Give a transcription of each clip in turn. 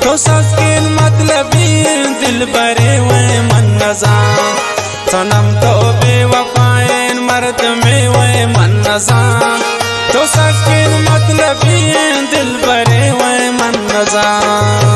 तो सकीन मतलबी दिल बरे हुए मन नज़ान सनम तो बेवफाइन मर्द में हुए मन नज़ान तो सकीन मतलबी दिल बरे हुए मन नज़ान।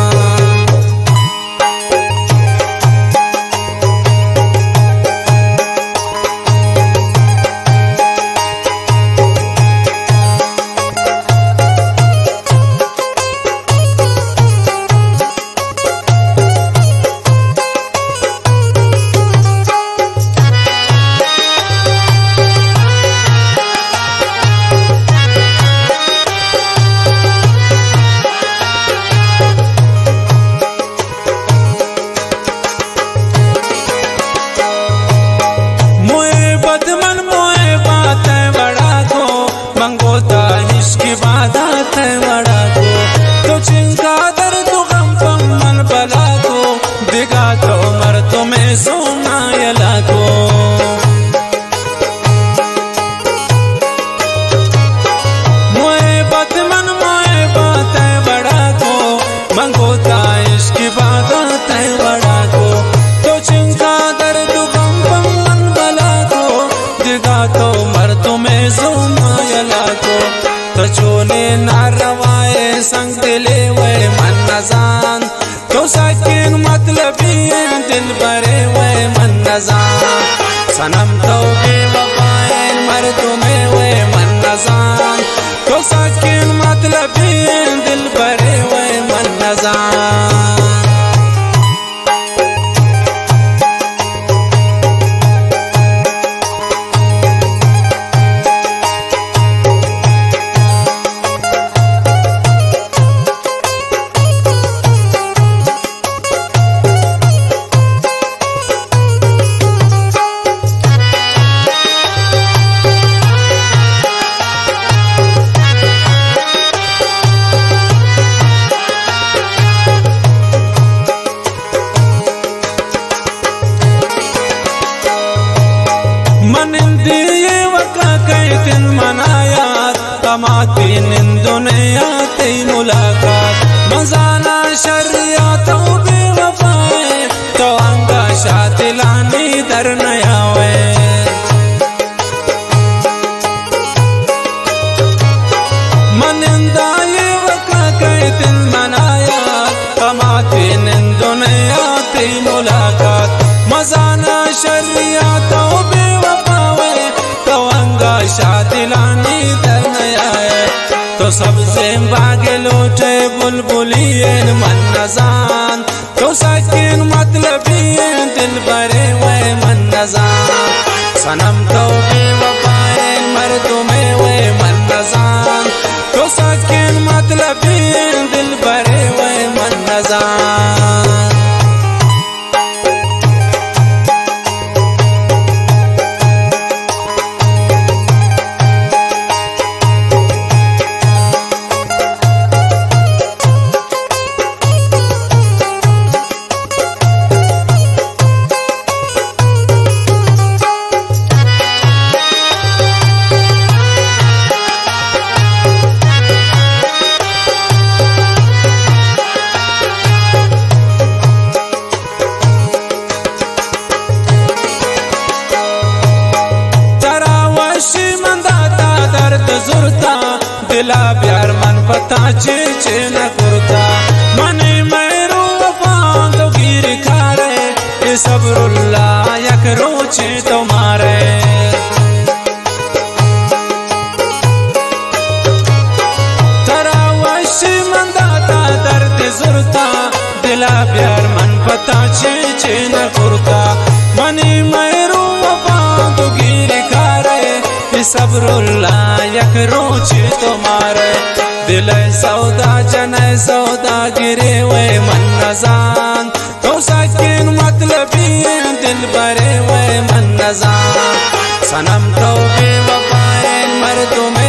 चोने ना रवाए संग दिले वे मन नज़ान तो सकीन मतलबी दिल बरे वे मन नज़ान सनम तो बेवफाइन मर्द में वे मन नज़ान तो सकीन मतलबी दिल बरे वे मन नज़ान। तमाती दुनिया तेरी मुलाकात मजाना शरिया तो बेवफाए तो अंगा शातिलानी दर नया वे मनिंदा ये वका कई दिन मनाया तमाती दुनिया तेरी मुलाकात मजाना शरिया तो बेवफाए तो अंगा शातिलानी दर तो सबसे बागे लोटे बुलबुलियन मन नज़ान तो सकीन मतलबी दिल बरे वे मन नज़ान सनम तो बेवफाइन मर्द में वे मन नज़ान तो सकीन मतलबी दिल बरे वे मन नज़ान। दिला प्यार मन पता चे न कुर्ता मने मैरू वफान तो गिर खारे ये सबरुल्ला यक रोचे तुम्हारे तरा वशी मंदाता दर्द जुरता दिला प्यार मन पता चे न कुर्ता मने मैरू वफान तो गिर खारे सबरुल्ला यक रोचे तुम्हारे दिल सौदा जन सौदा गिरे वे मन नज़ान तो सकीन मतलबी दिल बरे वे मन नज़ान सनम तो बेवफाइन मर्द में